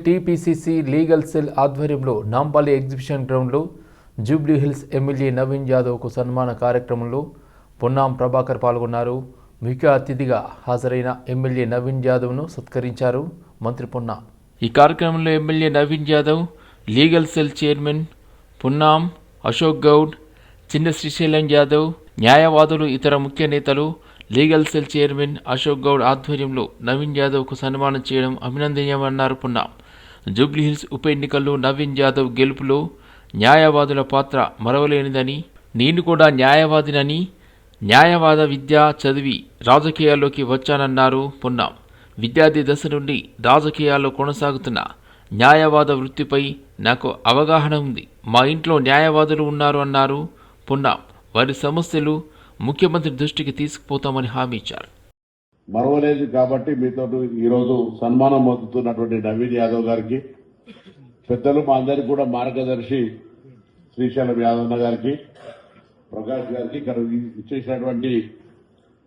TPCC legal cell ఆధ్వర్యంలో Nampally exhibition గ్రౌండ్లో Jubilee hills MLA Naveen యాదవ్కు సన్మాన కార్యక్రమంలో పొన్నాం ప్రభాకర్ పాల్గొన్నారు. ముఖ్య అతిథిగా హాజరైన ఎమ్మెల్యే నవీన్ యాదవ్ను సత్కరించారు మంత్రి పొన్నాం. ఈ కార్యక్రమంలో MLA Naveen Yadav, legal cell chairman Ponnam Ashok Goud, చిన్న శ్రీశైలం యాదవ్, న్యాయవాదులు, ఇతర ముఖ్య నేతలు, legal cell chairman Ashok Goud ఆధ్వర్యంలో నవీన్ యాదవ్కు సన్మానం చేయడం అభినందనీయమన్నారు పొన్నాం. జూబ్లీహిల్స్ ఉప ఎన్నికల్లో నవీన్ యాదవ్ గెలుపులో న్యాయవాదుల పాత్ర మరవలేనిదని, నేను కూడా న్యాయవాదినని, న్యాయవాద విద్య చదివి రాజకీయాల్లోకి వచ్చానన్నారు పొన్నాం. విద్యార్థి దశ నుండి రాజకీయాల్లో కొనసాగుతున్న న్యాయవాద వృత్తిపై నాకు అవగాహన ఉంది. మా ఇంట్లో న్యాయవాదులు ఉన్నారు అన్నారు పొన్నాం. వారి సమస్యలు ముఖ్యమంత్రి దృష్టికి తీసుకుపోతామని హామీ ఇచ్చారు. మరవలేదు కాబట్టి మీతో ఈరోజు సన్మానం పొందుతున్నటువంటి నవీన్ యాదవ్ గారికి, పెద్దలు మా అందరికీ కూడా మార్గదర్శి శ్రీశైలం యాదవ్ గారికి, ప్రకాష్ గారికి, ఇక్కడ ఇచ్చేసినటువంటి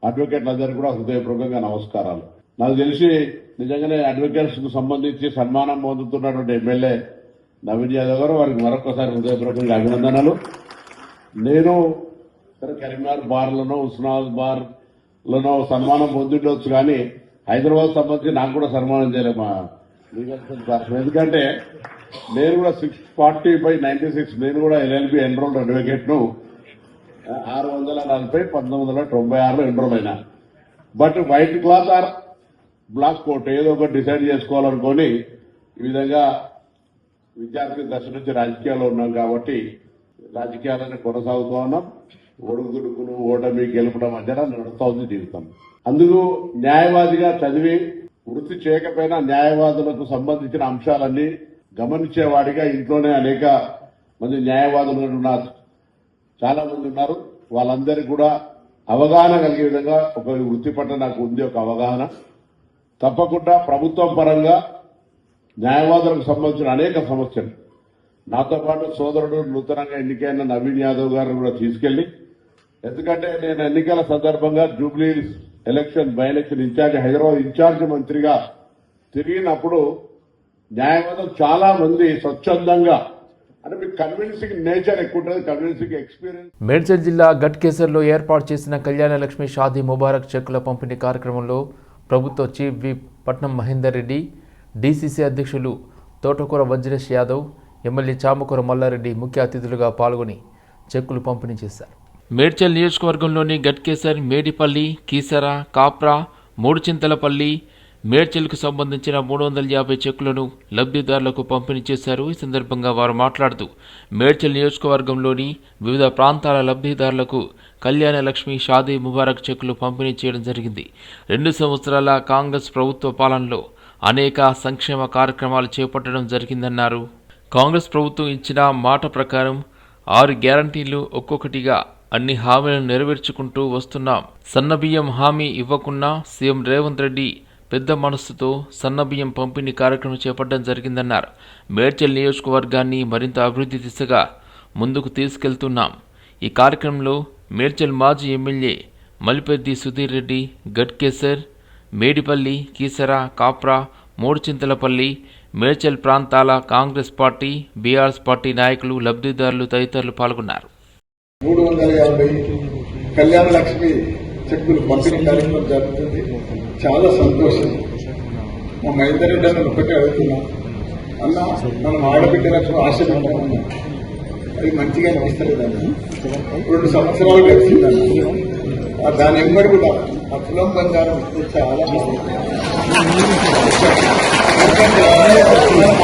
అడ్వకేట్లందరికీ కూడా హృదయపూర్వకంగా నమస్కారాలు. నాకు తెలిసి నిజంగానే అడ్వకేట్స్ కు సంబంధించి సన్మానం పొందుతున్నటువంటి ఎమ్మెల్యే నవీన్ యాదవ్ గారు, వారికి మరొకసారి హృదయపూర్వకంగా అభినందనలు. నేను కరీంనగర్ బార్లను, ఉస్మానాబాద్ బార్లను సన్మానం పొందిండొచ్చు, కానీ హైదరాబాద్ సంబంధించి నాకు కూడా సన్మానం చేయలేదు మా లీగల్ సెల్ పర్సన్. ఎందుకంటే నేను కూడా 640/96 నేను కూడా ఎల్ఎల్బి ఎన్రోల్డ్ అడ్వకేట్ ను 640/1996లో ఎన్రోల్ అయినా. But white cloth or black coat ఏదో ఒకటి డిసైడ్ చేసుకోవాలనుకొని ఈ విధంగా విద్యార్థి దశ నుంచి రాజకీయాల్లో ఉన్నాం కాబట్టి రాజకీయాలను కొనసాగుతూ ఉన్నాం. ఒడుగుదుడుకులు, ఓటమి, గెలుపడం మధ్యన నడుస్తూ ఉంది జీవితం. అందుకు న్యాయవాదిగా చదివి వృత్తి చేయకపోయినా న్యాయవాదులకు సంబంధించిన అంశాలన్నీ గమనించేవాడిగా ఇంట్లోనే అనేక మంది న్యాయవాదులు ఉన్నారు, చాలా మంది ఉన్నారు. వాళ్ళందరికీ కూడా అవగాహన కలిగే విధంగా ఒక వృత్తి పట్ల నాకు ఉంది ఒక అవగాహన. తప్పకుండా ప్రభుత్వం పరంగా న్యాయవాదులకు సంబంధించిన అనేక సమస్యలు నాతో పాటు సోదరుడు నూతనంగా ఎన్నికైన నవీన్ యాదవ్ గారిని కూడా తీసుకెళ్లి, ఎందుకంటే నేను ఎన్నికల సందర్భంగా Jubilee election by election in charge, Hyderabad in charge మంత్రిగా తిరిగినప్పుడు న్యాయవాదులు చాలా మంది స్వచ్ఛందంగా, అంటే మీకు కన్విన్సింగ్ నేచర్ ఎక్కువ ఉంటుంది, కన్విన్సింగ్ ఎక్స్పీరియన్స్. మేడ్చల్ జిల్లా గట్కేసర్లో ఏర్పాటు చేసిన కళ్యాణ లక్ష్మి షాదీ ముబారక్ చెక్కుల పంపిణీ కార్యక్రమంలో ప్రభుత్వ చీఫ్ విప్ పట్నం మహేందర్ రెడ్డి, డీసీసీ అధ్యక్షులు తోటకూర వజ్రేష్ యాదవ్, ఎమ్మెల్యే చామకూర మల్లారెడ్డి ముఖ్య అతిథులుగా పాల్గొని చెక్కులు పంపిణీ చేశారు. మేడ్చల్ నియోజకవర్గంలోని గట్కేసర్, మేడిపల్లి, కీసర, కాప్రా, మూడుచింతలపల్లి, మేడ్చల్కు సంబంధించిన 350 చెక్కులను లబ్ధిదారులకు పంపిణీ చేశారు. ఈ సందర్భంగా వారు మాట్లాడుతూ మేడ్చల్ నియోజకవర్గంలోని వివిధ ప్రాంతాల లబ్ధిదారులకు కళ్యాణ లక్ష్మి షాదీ ముబారక్ చెక్కులు పంపిణీ చేయడం జరిగింది. 2 సంవత్సరాల కాంగ్రెస్ ప్రభుత్వ పాలనలో అనేక సంక్షేమ కార్యక్రమాలు చేపట్టడం జరిగిందన్నారు. కాంగ్రెస్ ప్రభుత్వం ఇచ్చిన మాట ప్రకారం 6 గ్యారంటీలు ఒక్కొక్కటిగా అన్ని హామీలను నెరవేర్చుకుంటూ వస్తున్నాం. సన్నబియ్యం హామీ ఇవ్వకున్నా సీఎం రేవంత్ రెడ్డి పెద్ద మనస్సుతో సన్నబియ్యం పంపిణీ కార్యక్రమం చేపట్టడం జరిగిందన్నారు. మేడ్చల్ నియోజకవర్గాన్ని మరింత అభివృద్ధి దిశగా ముందుకు తీసుకెళ్తున్నాం. ఈ కార్యక్రమంలో మేడ్చల్ మాజీ ఎమ్మెల్యే మలిపెద్ది సుధీర్ రెడ్డి, గట్కేసర్, మేడిపల్లి, కీసర, కాప్రా, మూడుచింతలపల్లి, మేడ్చల్ ప్రాంతాల కాంగ్రెస్ పార్టీ, బీఆర్ఎస్ పార్టీ నాయకులు, లబ్ధిదారులు తదితరులు పాల్గొన్నారు. 350 కళ్యాణ లక్ష్మి చెక్కులు పంపిణీ కార్యక్రమం జరుగుతుంది. చాలా సంతోషం. మా మహేందర్ రెడ్డి అని ఒకటే అడుగుతున్నాం, అన్న మనం ఆడబిడ్డలకు ఆశ పెట్టామన్నా అది మంచిగా అనిపిస్తలేదన్న. 2 సంవత్సరాలు గడిచిందన్న, దాని ఎమ్మడి కూడా ఆ కులం బంగారం చాలా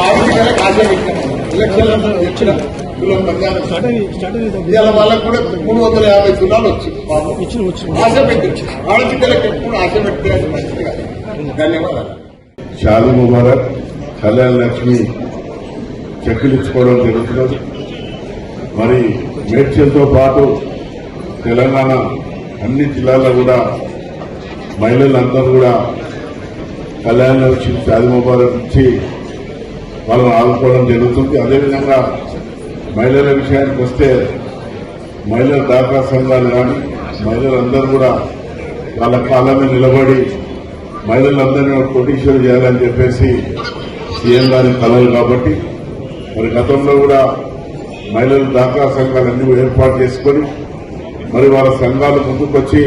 ఆడబిడ్డలకు ఆశ పెట్టాం. ఎలక్షన్ వచ్చిన కులం బంగారం ఇవాళ వాళ్ళకు కూడా 350 తులాలు వచ్చింది. ఆశ పెట్టి ఆడబిడ్డలకు ఎప్పుడు ఆశ పెడితే అది మంచిగా. ధన్యవాదాలు. షాదీ ముబారక్ కళ్యాణ లక్ష్మి చెక్కులు ఇచ్చుకోవడం జరుగుతున్నది. మరి మేడ్చల్తో పాటు తెలంగాణ అన్ని జిల్లాల్లో కూడా మహిళలందరూ కూడా కళ్యాణ లక్ష్మి షాదీ ముబారక్ ఇచ్చి వాళ్ళని ఆదుకోవడం జరుగుతుంది. అదేవిధంగా మహిళల విషయానికి వస్తే మహిళల దాకా సంఘాలు కానీ మహిళలందరూ కూడా వాళ్ళ కాళ్ళ మీద నిలబడి మహిళలందరినీ కోటీశ్వరులు చేయాలని చెప్పేసి సీఎం గారి కలలు కాబట్టి మరి గతంలో కూడా మహిళలు డాక్రా సంఘాలన్నీ ఏర్పాటు చేసుకొని మరి వాళ్ళ సంఘాలు ముందుకొచ్చి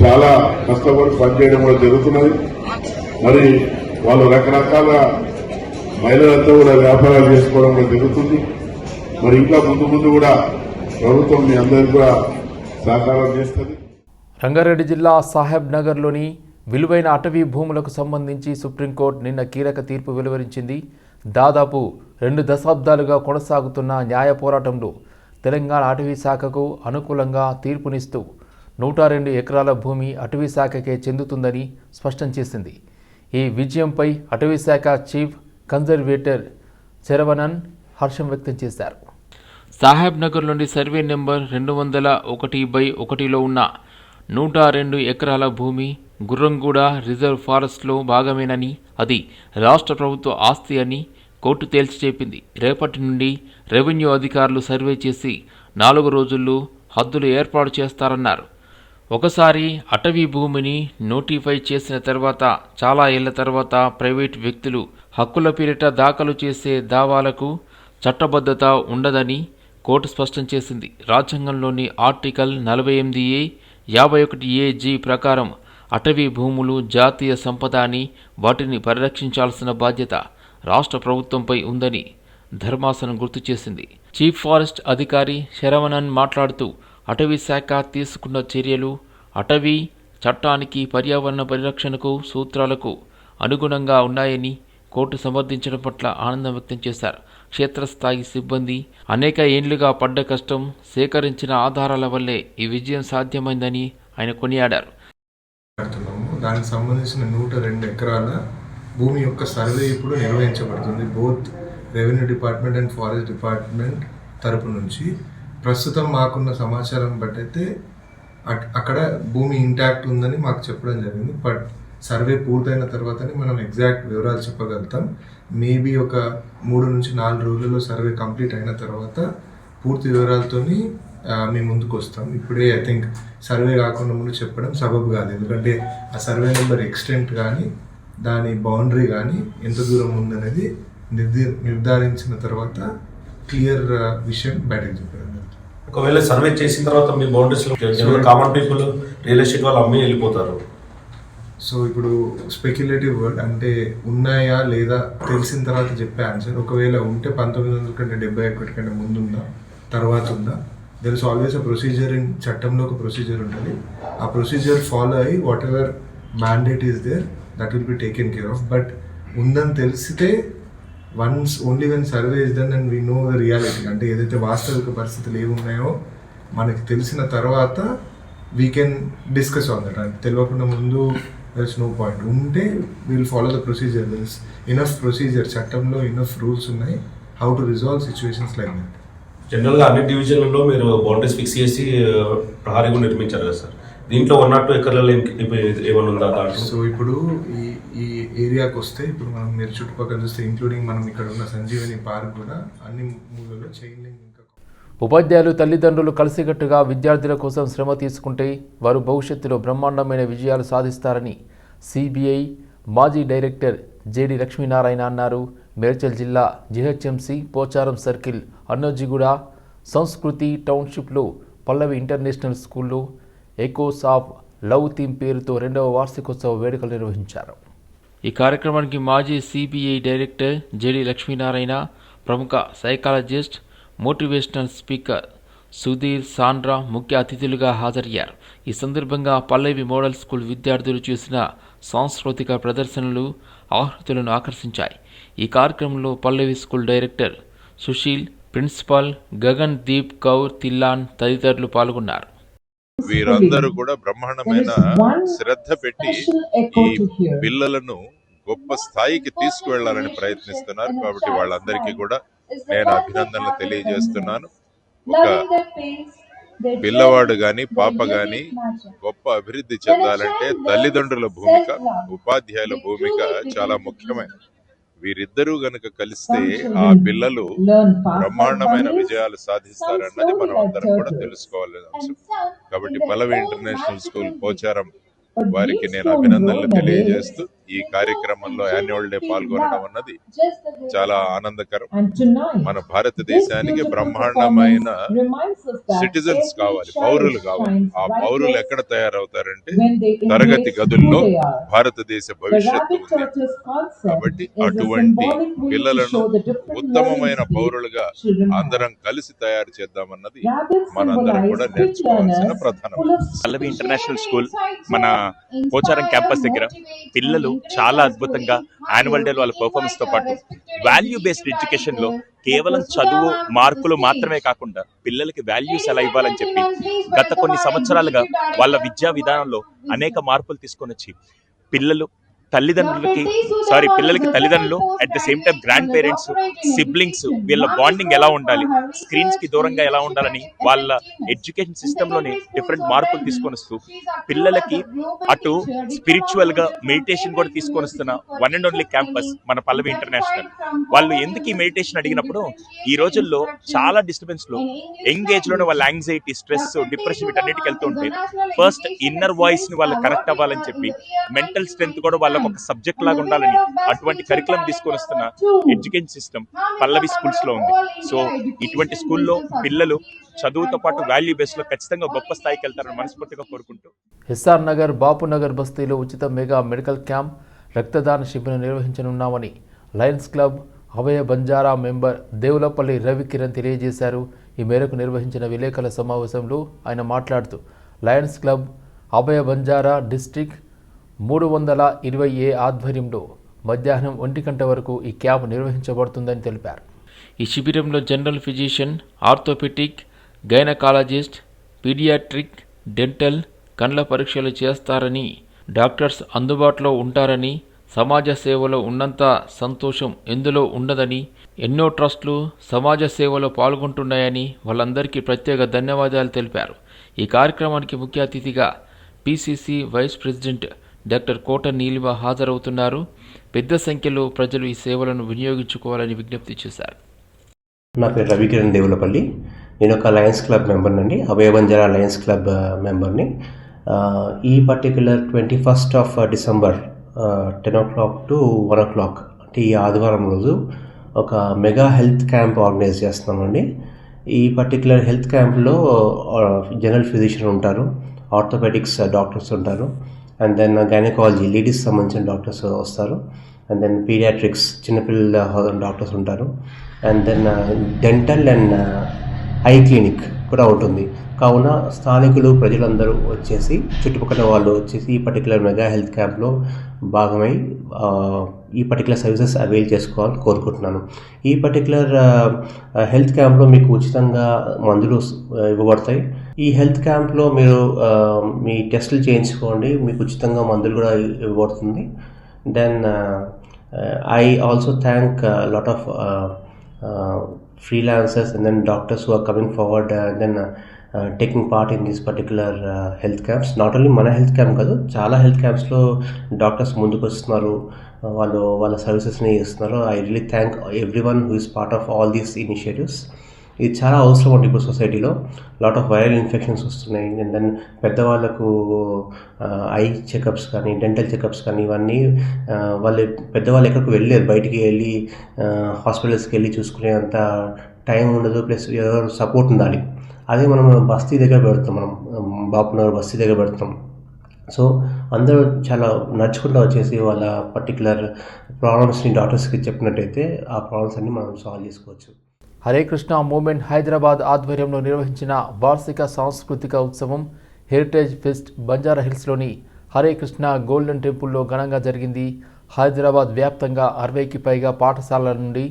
చాలా కష్టపడి పనిచేయడం కూడా జరుగుతున్నది. మరి వాళ్ళు రకరకాల మహిళలతో కూడా వ్యాపారాలు చేసుకోవడం కూడా జరుగుతుంది. మరి ఇంకా ముందు ముందు కూడా ప్రభుత్వం మీ అందరికీ కూడా సహకారం చేస్తుంది. రంగారెడ్డి జిల్లా సాహెబ్ నగర్లోని విలువైన అటవీ భూములకు సంబంధించి సుప్రీంకోర్టు నిన్న కీలక తీర్పు వెలువరించింది. దాదాపు 2 దశాబ్దాలుగా కొనసాగుతున్న న్యాయ పోరాటంలో తెలంగాణ అటవీ శాఖకు అనుకూలంగా తీర్పునిస్తూ 102 ఎకరాల భూమి అటవీ శాఖకే చెందుతుందని స్పష్టం చేసింది. ఈ విజయంపై అటవీ శాఖ చీఫ్ కన్జర్వేటర్ శరవణన్ హర్షం వ్యక్తం చేశారు. సాహెబ్ నగర్లోని సర్వే నెంబర్ 201/1లో ఉన్న 102 ఎకరాల భూమి గుర్రంగూడ రిజర్వ్ ఫారెస్ట్లో భాగమేనని, అది రాష్ట్ర ప్రభుత్వ ఆస్తి అని కోర్టు తేల్చి చెప్పింది. రేపటి నుండి రెవెన్యూ అధికారులు సర్వే చేసి 4 రోజుల్లో హద్దులు ఏర్పాటు చేస్తారన్నారు. ఒకసారి అటవీ భూమిని నోటిఫై చేసిన తర్వాత చాలా ఏళ్ల తర్వాత ప్రైవేటు వ్యక్తులు హక్కుల పేరిట దాఖలు చేసే దావాలకు చట్టబద్ధత ఉండదని కోర్టు స్పష్టం చేసింది. రాజ్యాంగంలోని ఆర్టికల్ 48A, 51AG ప్రకారం అటవీ భూములు జాతీయ సంపద అని, వాటిని పరిరక్షించాల్సిన బాధ్యత రాష్ట్ర ప్రభుత్వంపై ఉందని ధర్మాసనం గుర్తు చేసింది. చీఫ్ ఫారెస్ట్ అధికారి శరవణన్ మాట్లాడుతూ అటవీ శాఖ తీసుకున్న చర్యలు అటవీ చట్టానికి, పర్యావరణ పరిరక్షణకు సూత్రాలకు అనుగుణంగా ఉన్నాయని కోర్టు సమర్థించడం పట్ల ఆనందం వ్యక్తం చేశారు. క్షేత్రస్థాయి సిబ్బంది అనేక ఏండ్లుగా పడ్డ కష్టం, సేకరించిన ఆధారాల వల్లే ఈ విజయం సాధ్యమైందని ఆయన కొనియాడారు. దానికి సంబంధించిన 102 ఎకరాల భూమి యొక్క సర్వే ఇప్పుడు నిర్వహించబడుతుంది. Both revenue department and forest department తరపు నుంచి. ప్రస్తుతం మాకున్న సమాచారం బట్టి అయితే అక్కడ భూమి ఇంటాక్ట్ ఉందని మాకు చెప్పడం జరిగింది. బట్ సర్వే పూర్తయిన తర్వాతనే మనం ఎగ్జాక్ట్ వివరాలు చెప్పగలుగుతాం. మేబీ ఒక 3 నుంచి 4 రోజుల్లో సర్వే కంప్లీట్ అయిన తర్వాత పూర్తి వివరాలతోని మేము ముందుకు వస్తాం. ఇప్పుడే ఐ థింక్ సర్వే కాకుండా ముందు చెప్పడం సబబు కాదు. ఎందుకంటే ఆ సర్వే నెంబర్ ఎక్స్టెంట్ కానీ దాని బౌండరీ కానీ ఎంత దూరం ఉందనేది నిర్ధారించిన తర్వాత క్లియర్ విషయం బయటకు చెప్పడం. ఒకవేళ సర్వే చేసిన తర్వాత మీ బౌండరీస్లో కామన్ పీపుల్ రియల్ ఎస్టేట్ వాళ్ళు అమ్మి వెళ్ళిపోతారు. సో ఇప్పుడు స్పెక్యులేటివ్ వర్డ్ అంటే ఉన్నాయా లేదా తెలిసిన తర్వాత చెప్పే ఆన్సర్. ఒకవేళ ఉంటే 1971 కంటే ముందుందా తర్వాత ఉందా, there is always a procedure. In చట్టంలో ఒక ప్రొసీజర్ ఉంటుంది. ఆ ప్రొసీజర్ ఫాలో అయ్యి whatever mandate is there that will be taken care of. But ఉందని తెలిసితే once only when survey is done and we know the reality, అంటే ఏదైతే వాస్తవిక పరిస్థితులు ఏమున్నాయో మనకి తెలిసిన తర్వాత we can discuss on that. అంటే తెలియకుండా ముందు దర్ ఇస్ నో పాయింట్. ఉంటే will follow the procedure. There is enough procedure, చట్టంలో ఇనఫ్ రూల్స్ ఉన్నాయి how to resolve situations like that. జనరల్గా అన్ని డివిజన్లలో మీరు బౌండరీస్ ఫిక్స్ చేసి ప్రహారీ కూడా నిర్మించారు కదా సార్. దీంట్లో 102 ఎకర్లలో ఏమైనా ఉందా దాంట్లో? సో ఇప్పుడు ఈ ఏరియాకి వస్తే ఇప్పుడు మనం మీరు చుట్టుపక్కల చూస్తే ఇంక్లూడింగ్ మనం ఇక్కడ ఉన్న సంజీవని పార్క్ కూడా అన్ని మూలలో చైన్ లింక్. ఉపాధ్యాయులు, తల్లిదండ్రులు కలిసికట్టుగా విద్యార్థుల కోసం శ్రమ తీసుకుంటే వారు భవిష్యత్తులో బ్రహ్మాండమైన విజయాలు సాధిస్తారని సిబిఐ మాజీ డైరెక్టర్ జేడి లక్ష్మీనారాయణ అన్నారు. మేడ్చల్ జిల్లా జిహెచ్ఎంసీ పోచారం సర్కిల్ అన్నోజిగూడ సంస్కృతి టౌన్షిప్లో పల్లవి ఇంటర్నేషనల్ స్కూల్లో ఎకోస్ ఆఫ్ లవ్ థీమ్ పేరుతో 2వ వార్షికోత్సవ వేడుకలు నిర్వహించారు. ఈ కార్యక్రమానికి మాజీ సిబిఐ డైరెక్టర్ జేడి లక్ష్మీనారాయణ, ప్రముఖ psychologist, motivational speaker Sudheer Sandra ముఖ్య అతిథులుగా హాజరయ్యారు. ఈ సందర్భంగా పల్లవి మోడల్ స్కూల్ విద్యార్థులు చేసిన సాంస్కృతిక ప్రదర్శనలు ఆహృతులను ఆకర్షించాయి. ఈ కార్యక్రమంలో Pallavi school director Sushil, principal Gagan Deep Kaur Dhillon తదితరులు పాల్గొన్నారు. వీరందరూ కూడా బ్రహ్మాండమైన శ్రద్ధ పెట్టి ఈ పిల్లలను గొప్ప స్థాయికి తీసుకువెళ్లాలని ప్రయత్నిస్తున్నారు. కాబట్టి వాళ్ళందరికీ కూడా నేను అభినందనలు తెలియజేస్తున్నాను. ఒక పిల్లవాడు గాని పాప గాని గొప్ప అభివృద్ధి చెందాలంటే తల్లిదండ్రుల భూమిక, ఉపాధ్యాయుల భూమిక చాలా ముఖ్యమైనది. వీరిద్దరూ గనక కలిస్తే ఆ పిల్లలు బ్రహ్మాండమైన విజయాలు సాధిస్తారన్నది మనం అందరం కూడా తెలుసుకోవాలని అంశం. కాబట్టి పల్లవి ఇంటర్నేషనల్ స్కూల్ పోచారం వారికి నేను అభినందనలు తెలియజేస్తూ ఈ కార్యక్రమంలో యాన్యువల్ డే పాల్గొనడం అన్నది చాలా ఆనందకరం. మన భారతదేశానికి బ్రహ్మాండమైన సిటిజన్స్ కావాలి, పౌరులు కావాలి. ఆ పౌరులు ఎక్కడ తయారవుతారంటే తరగతి గదుల్లో. భారతదేశ భవిష్యత్తు ఉంది కాబట్టి అటువంటి పిల్లలను ఉత్తమమైన పౌరులుగా అందరం కలిసి తయారు చేద్దామన్నది మనందరం కూడా నేర్చుకోవాల్సిన ప్రధానం. పల్లవి ఇంటర్నేషనల్ స్కూల్ మన పోచారం క్యాంపస్ దగ్గర పిల్లలు చాలా అద్భుతంగా యాన్యువల్ డేలో వాళ్ళ పర్ఫార్మెన్స్ తో పాటు వాల్యూ బేస్డ్ ఎడ్యుకేషన్ లో కేవలం చదువు మార్కులు మాత్రమే కాకుండా పిల్లలకి వాల్యూస్ ఎలా ఇవ్వాలని చెప్పి గత కొన్ని సంవత్సరాలుగా వాళ్ళ విద్యా విధానంలో అనేక మార్పులు తీసుకొని వచ్చి పిల్లలకి తల్లిదండ్రులు at the same time grand parents, siblings వీళ్ళ బాండింగ్ ఎలా ఉండాలి, స్క్రీన్స్ కి దూరంగా ఎలా ఉండాలని వాళ్ళ ఎడ్యుకేషన్ సిస్టమ్ లోనే డిఫరెంట్ మార్పులు తీసుకొని వస్తూ పిల్లలకి అటు స్పిరిచువల్ గా మెడిటేషన్ కూడా తీసుకొని వస్తున్న వన్ అండ్ ఓన్లీ క్యాంపస్ మన పల్లవి ఇంటర్నేషనల్. వాళ్ళు ఎందుకు ఈ మెడిటేషన్ అడిగినప్పుడు ఈ రోజుల్లో చాలా డిస్టర్బెన్స్ లో యంగ్ ఏజ్ లోనే వాళ్ళ యాంగ్జైటీ, స్ట్రెస్, డిప్రెషన్ వీటన్నిటికి వెళ్తూ ఉంటే ఫస్ట్ ఇన్నర్ వాయిస్ ని వాళ్ళు కరెక్ట్ అవ్వాలని చెప్పి మెంటల్ స్ట్రెంత్ కూడా వాళ్ళ ఒక సబ్జెక్ట్ లాగా ఉండాలని అటువంటి కరికులం తీసుకొని వస్తున్న ఎడ్యుకేషన్ సిస్టమ్ పల్లవి స్కూల్స్ లో ఉంది. సో ఇటువంటి స్కూల్లో పిల్లలు చదువుతో పాటు వాల్యూ బేస్ లో ఖచ్చితంగా గొప్ప స్థాయికి వెళ్తారని మనస్ఫూర్తిగా కోరుకుంటూ ఎస్ఆర్ నగర్, బాపు నగర్ బస్తీలో ఉచిత మెగా మెడికల్ క్యాంప్, రక్తదాన శిబిరం నిర్వహించనున్నామని లయన్స్ క్లబ్ అభయ బంజారా మెంబర్ దేవులపల్లి రవికిరణ్ తెలియజేశారు. ఈ మేరకు నిర్వహించిన విలేకరుల సమావేశంలో ఆయన మాట్లాడుతూ లయన్స్ క్లబ్ అభయ బంజారా డిస్ట్రిక్ట్ 320A ఆధ్వర్యంలో మధ్యాహ్నం 1 గంట వరకు ఈ క్యాంప్ నిర్వహించబడుతుందని తెలిపారు. ఈ శిబిరంలో general physician, orthopaedic, gynaecologist, paediatric, dental, కండ్ల పరీక్షలు చేస్తారని, డాక్టర్స్ అందుబాటులో ఉంటారని, సమాజ సేవలో ఉన్నంత సంతోషం ఎందులో ఉండదని, ఎన్నో ట్రస్టులు సమాజ సేవలో పాల్గొంటున్నాయని వాళ్ళందరికీ ప్రత్యేక ధన్యవాదాలు తెలిపారు. ఈ కార్యక్రమానికి ముఖ్య అతిథిగా పిసిసి వైస్ ప్రెసిడెంట్ డాక్టర్ కోట నీలిమ హాజరవుతున్నారు. పెద్ద సంఖ్యలో ప్రజలు ఈ సేవలను వినియోగించుకోవాలని విజ్ఞప్తి చేశారు. నా పేరు రవికిరణ్ దేవులపల్లి. నేను ఒక లయన్స్ క్లబ్ మెంబర్ అండి, అభయ బంజారా లయన్స్ క్లబ్ మెంబర్ని. ఈ particular 21st December 10 o'clock to 1 o'clock అంటే ఈ ఆదివారం రోజు ఒక మెగా హెల్త్ క్యాంప్ ఆర్గనైజ్ చేస్తున్నామండి. ఈ పర్టిక్యులర్ హెల్త్ క్యాంప్లో జనరల్ ఫిజిషియన్ ఉంటారు, ఆర్థోపెడిక్స్ డాక్టర్స్ ఉంటారు, అండ్ దెన్ గైనకాలజీ లేడీస్ సంబంధించిన డాక్టర్స్ వస్తారు, అండ్ దెన్ పీడియాట్రిక్స్ చిన్నపిల్లల డాక్టర్స్ ఉంటారు, and then dental and eye clinic కూడా ఉంటుంది. కావున స్థానికులు ప్రజలందరూ వచ్చేసి, చుట్టుపక్కల వాళ్ళు వచ్చేసి ఈ పర్టికులర్ మెగా హెల్త్ క్యాంప్లో భాగమై ఈ పర్టికులర్ సర్వీసెస్ అవైల్ చేసుకోవాలని కోరుకుంటున్నాను. ఈ పర్టికులర్ హెల్త్ క్యాంప్లో మీకు ఉచితంగా మందులు ఇవ్వబడతాయి. ఈ హెల్త్ క్యాంప్లో మీరు మీ టెస్టులు చేయించుకోండి, మీకు ఉచితంగా మందులు కూడా ఇవ్వబడుతుంది. Then I also thank lot of freelancers and then doctors who are coming forward and then taking part in these particular health camps. Not only మన హెల్త్ క్యాంప్ కాదు, చాలా హెల్త్ క్యాంప్స్లో డాక్టర్స్ ముందుకు వస్తున్నారు, వాళ్ళ సర్వీసెస్ని ఇస్తున్నారు. I really thank everyone who is part of all these initiatives. ఇది చాలా అవసరం ఉంటుంది ఇప్పుడు సొసైటీలో. లాట్ ఆఫ్ వైరల్ ఇన్ఫెక్షన్స్ వస్తున్నాయి, అండ్ దెన్ పెద్దవాళ్ళకు ఐ చెకప్స్ కానీ డెంటల్ చెకప్స్ కానీ ఇవన్నీ పెద్దవాళ్ళు ఎక్కడికి వెళ్ళలేరు, బయటికి వెళ్ళి హాస్పిటల్స్కి వెళ్ళి చూసుకునే అంత టైం ఉండదు, ప్లస్ ఎవరు సపోర్ట్ ఉండాలి. అదే మనం బస్తీ దగ్గర పెడతాం, మనం బాపునగర్ బస్తీ దగ్గర పెడతాం. సో అందరూ చాలా నడుచుకుంటూ వచ్చేసి వాళ్ళ పర్టికులర్ ప్రాబ్లమ్స్ని డాక్టర్స్కి చెప్పినట్టయితే ఆ ప్రాబ్లమ్స్ అన్ని మనం సాల్వ్ చేసుకోవచ్చు. హరే కృష్ణ మూవ్మెంట్ హైదరాబాద్ ఆధ్వర్యంలో నిర్వహించిన వార్షిక సాంస్కృతిక ఉత్సవం హెరిటేజ్ ఫెస్ట్ బంజారా హిల్స్లోని హరే కృష్ణ గోల్డెన్ టెంపుల్లో ఘనంగా జరిగింది. హైదరాబాద్ వ్యాప్తంగా 60కి పైగా పాఠశాలల నుండి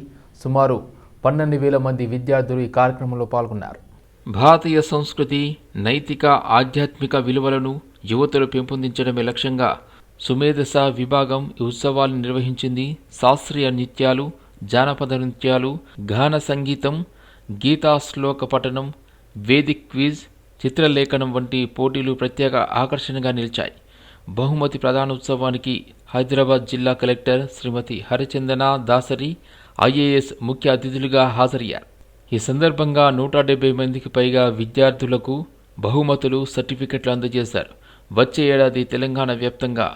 సుమారు 12,000 మంది విద్యార్థులు ఈ కార్యక్రమంలో పాల్గొన్నారు. భారతీయ సంస్కృతి, నైతిక, ఆధ్యాత్మిక విలువలను యువతలు పెంపొందించడమే లక్ష్యంగా సుమేధస విభాగం ఈ ఉత్సవాలను నిర్వహించింది. శాస్త్రీయ నృత్యాలు, జానపద నృత్యాలు, గాన సంగీతం, గీతా శ్లోక పఠనం, వేదిక్ క్విజ్, చిత్రలేఖనం వంటి పోటీలు ప్రత్యేక ఆకర్షణగా నిలిచాయి. బహుమతి ప్రధానోత్సవానికి హైదరాబాద్ జిల్లా కలెక్టర్ శ్రీమతి హరిచందన దాసరి ఐఏఎస్ ముఖ్య అతిథులుగా హాజరయ్యారు. ఈ సందర్భంగా 170 మందికి పైగా విద్యార్థులకు బహుమతులు, సర్టిఫికెట్లు అందజేశారు. వచ్చే ఏడాది తెలంగాణ వ్యాప్తంగా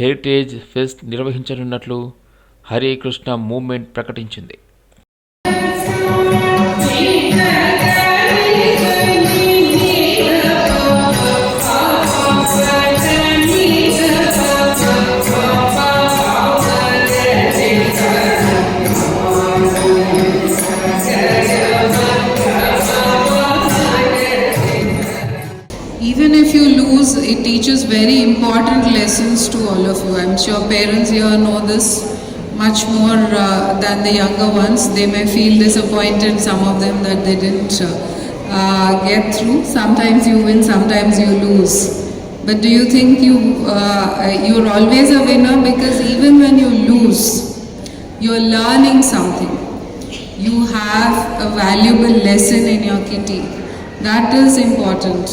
హెరిటేజ్ ఫెస్ట్ నిర్వహించనున్నట్లు హరే కృష్ణ మూవ్మెంట్ ప్రకటించింది. Even if you lose, it teaches very important lessons to all of you. I'm sure parents here know this much more than the younger ones. They may feel disappointed, some of them, that they didn't get through. Sometimes you win, sometimes you lose. But do you think you're always a winner? Because even when you lose, you're learning something. You have a valuable lesson in your kitty. That is important.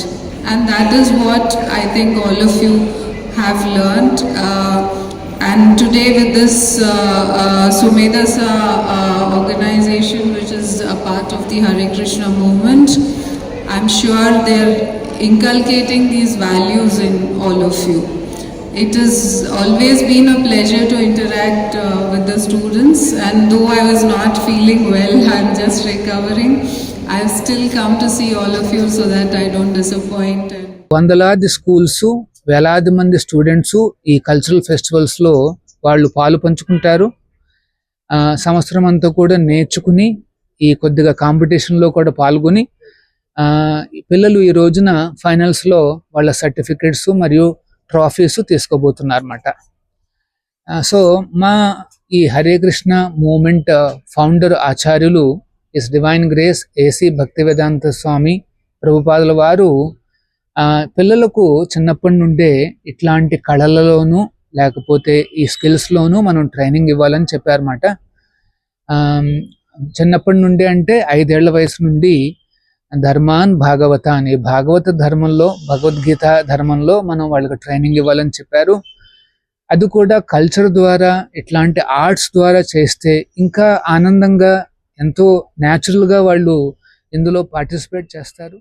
And that is what I think all of you have learned. And today with this Sumedasa organization, which is a part of the Hare Krishna movement, I'm sure they're inculcating these values in all of you. It has always been a pleasure to interact with the students, and though I was not feeling well, I'm just recovering. I've still come to see all of you so that I don't disappoint. వందలాది schools, వేలాది మంది students ఈ cultural ఫెస్టివల్స్లో వాళ్ళు పాలు పంచుకుంటారు. సంవత్సరం అంతా కూడా నేర్చుకుని ఈ కొద్దిగా కాంపిటీషన్లో కూడా పాల్గొని పిల్లలు ఈ రోజున ఫైనల్స్లో వాళ్ళ సర్టిఫికెట్స్ మరియు ట్రాఫీస్ తీసుకోబోతున్నారు అన్నమాట. సో మా ఈ హరే కృష్ణ మూవ్మెంట్ ఫౌండర్ ఆచార్యులు his divine grace AC Bhaktivedanta Swami ప్రభుపాదుల వారు పిల్లలకు చిన్నప్పటి నుండే ఇట్లాంటి కళలలోనూ లేకపోతే ఈ స్కిల్స్లోనూ మనం ట్రైనింగ్ ఇవ్వాలని చెప్పారన్నమాట. చిన్నప్పటి నుండి అంటే 5 ఏళ్ల వయసు నుండి ధర్మాన్ భాగవత అని భాగవత ధర్మంలో, భగవద్గీత ధర్మంలో మనం వాళ్ళకి ట్రైనింగ్ ఇవ్వాలని చెప్పారు. అది కూడా కల్చర్ ద్వారా, ఇట్లాంటి ఆర్ట్స్ ద్వారా చేస్తే ఇంకా ఆనందంగా, ఎంతో న్యాచురల్గా వాళ్ళు ఇందులో పార్టిసిపేట్ చేస్తారు.